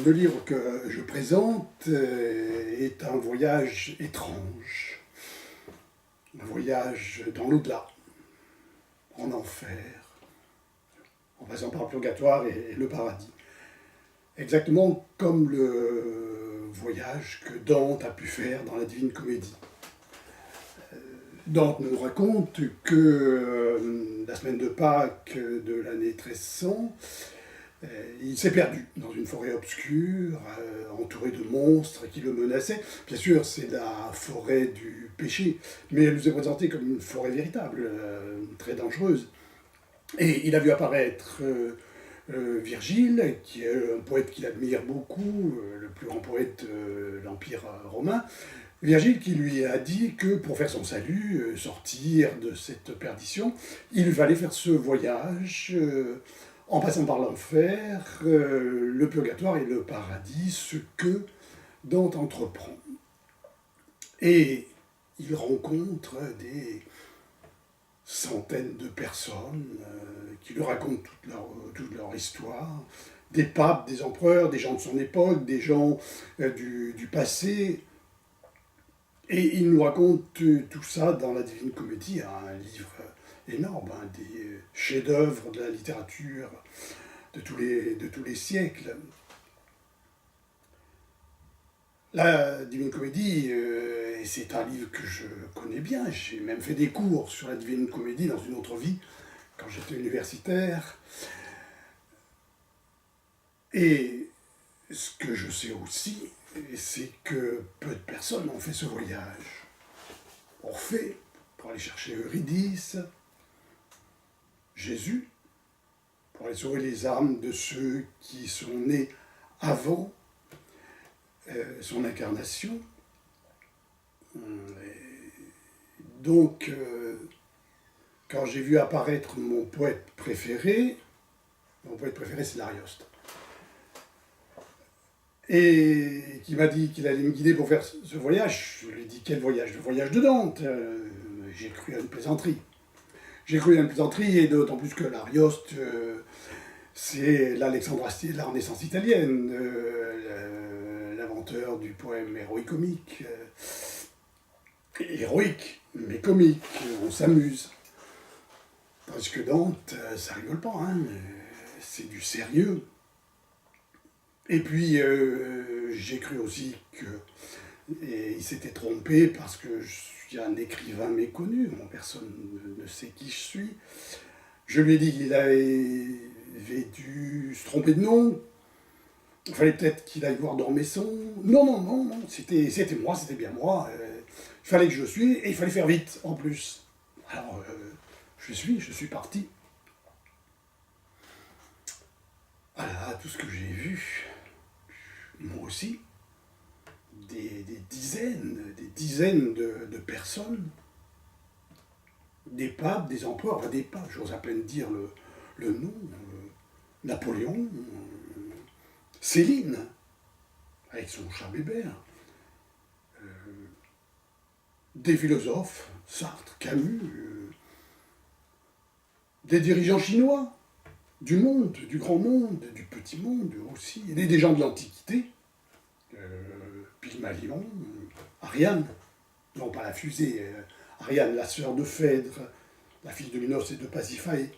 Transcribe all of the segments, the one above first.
Le livre que je présente est un voyage étrange, un voyage dans l'au-delà, en enfer, en passant par le purgatoire et le paradis. Exactement comme le voyage que Dante a pu faire dans la Divine Comédie. Dante nous raconte que la semaine de Pâques de l'année 1300, il s'est perdu dans une forêt obscure, entouré de monstres qui le menaçaient. Bien sûr, c'est la forêt du péché, mais elle nous est présentée comme une forêt véritable, très dangereuse. Et il a vu apparaître Virgile, qui est un poète qu'il admire beaucoup, le plus grand poète de l'Empire romain. Virgile qui lui a dit que pour faire son salut, sortir de cette perdition, il fallait faire ce voyage en passant par l'enfer, le purgatoire et le paradis, ce que Dante entreprend. Et il rencontre des centaines de personnes qui lui racontent toute leur histoire, des papes, des empereurs, des gens de son époque, des gens du passé. Et il nous raconte tout ça dans la Divine Comédie, un livre énorme, des chefs-d'œuvre de la littérature de tous les siècles. La Divine Comédie, c'est un livre que je connais bien. J'ai même fait des cours sur la Divine Comédie dans une autre vie, quand j'étais universitaire. Et ce que je sais aussi, c'est que peu de personnes ont fait ce voyage. Orphée, pour aller chercher Eurydice, Jésus, pour aller sauver les âmes de ceux qui sont nés avant son incarnation. Donc, quand j'ai vu apparaître mon poète préféré c'est l'Arioste, et qui m'a dit qu'il allait me guider pour faire ce voyage, je lui ai dit quel voyage? Le voyage de Dante. J'ai cru à une plaisanterie. Et d'autant plus que l'Arioste, c'est l'Alexandre Astier de la Renaissance italienne, l'inventeur du poème héroïque-comique. Héroïque, mais comique, on s'amuse. Parce que Dante, ça rigole pas, hein, c'est du sérieux. Et puis, j'ai cru aussi qu'il s'était trompé parce que je suis un écrivain méconnu, personne ne sait qui je suis. Je lui ai dit qu'il avait dû se tromper de nom. Il fallait peut-être qu'il aille voir Dormesson. Non, c'était moi, c'était bien moi. Il fallait que je suis, et il fallait faire vite, en plus. Alors, je suis parti. Voilà, tout ce que j'ai vu, moi aussi, des dizaines de personnes, des papes, des empereurs, enfin des papes, j'ose à peine dire le nom, Napoléon, Céline, avec son chat Bébert, des philosophes, Sartre, Camus, des dirigeants chinois, du monde, du grand monde, du petit monde aussi, et des gens de l'Antiquité, Pygmalion, Ariane, non pas la fusée, Ariane, la sœur de Phèdre, la fille de Minos et de Pasiphae.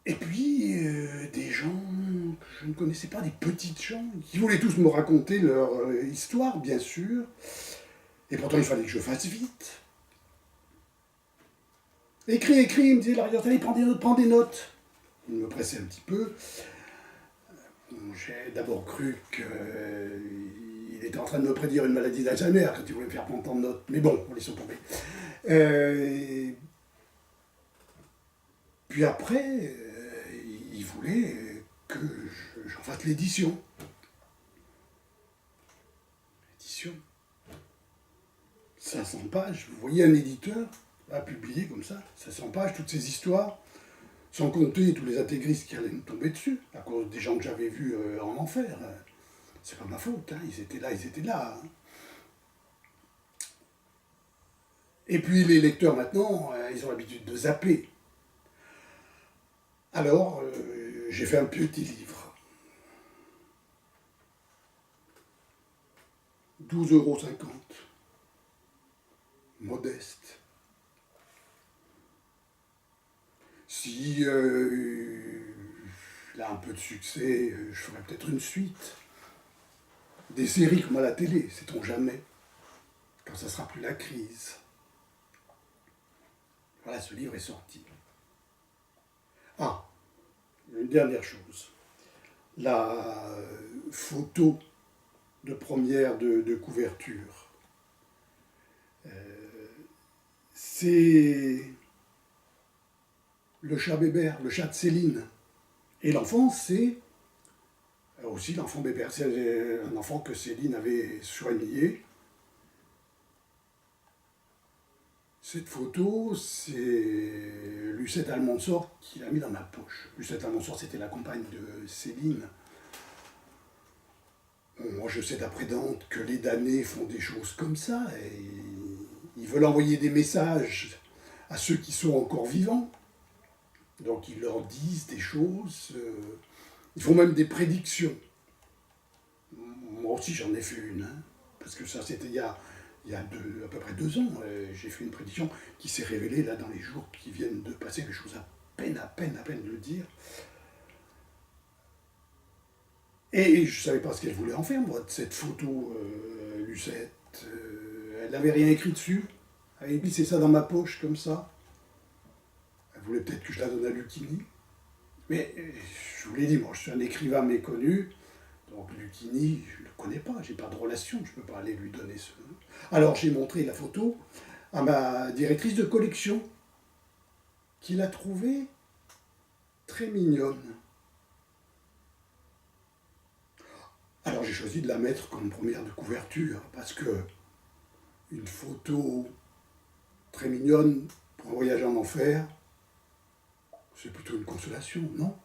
Et puis, des gens que je ne connaissais pas, des petites gens, qui voulaient tous me raconter leur histoire, bien sûr, et pourtant il fallait que je fasse vite. Écris, il me disait l'Arioste, allez, prends des notes. Il me pressait un petit peu. J'ai d'abord cru qu'il était en train de me prédire une maladie d'Alzheimer quand il voulait me faire prendre tant de notes. Mais bon, on laisse tomber. Puis après, il voulait que j'en fasse l'édition. L'édition. 500 pages. Vous voyez un éditeur à publier comme ça, 500 pages, toutes ces histoires, sans compter tous les intégristes qui allaient me tomber dessus, à cause des gens que j'avais vus en enfer. C'est pas ma faute, hein, ils étaient là. Hein. Et puis les lecteurs maintenant, ils ont l'habitude de zapper. Alors, j'ai fait un petit livre. 12,50 €. Modeste. Si il a un peu de succès, je ferai peut-être une suite. Des séries comme à la télé, sait-on jamais, quand ça sera plus la crise. Voilà, ce livre est sorti. Ah, une dernière chose. La photo de première de couverture. C'est le chat Bébert, le chat de Céline. Et l'enfant, c'est aussi l'enfant Bébert. C'est un enfant que Céline avait soigné. Cette photo, c'est Lucette Almonsort qui l'a mis dans ma poche. Lucette Almonsort, c'était la compagne de Céline. Moi, je sais d'après Dante que les damnés font des choses comme ça. Et ils veulent envoyer des messages à ceux qui sont encore vivants. Donc, ils leur disent des choses. Ils font même des prédictions. Moi aussi, j'en ai fait une. Hein, parce que ça, c'était il y a à peu près 2 ans. J'ai fait une prédiction qui s'est révélée là dans les jours qui viennent de passer. Les choses à peine de le dire. Et je ne savais pas ce qu'elle voulait en faire, moi, de cette photo, Lucette. Elle n'avait rien écrit dessus. Elle avait glissé ça dans ma poche, comme ça. Elle voulait peut-être que je la donne à Lucchini. Mais je vous l'ai dit, moi, je suis un écrivain méconnu. Donc Lucchini, je ne le connais pas, j'ai pas de relation, je ne peux pas aller lui donner ce... Alors j'ai montré la photo à ma directrice de collection, qui l'a trouvée très mignonne. Alors j'ai choisi de la mettre comme première de couverture, parce que une photo très mignonne pour un voyage en enfer, c'est plutôt une consolation, non ?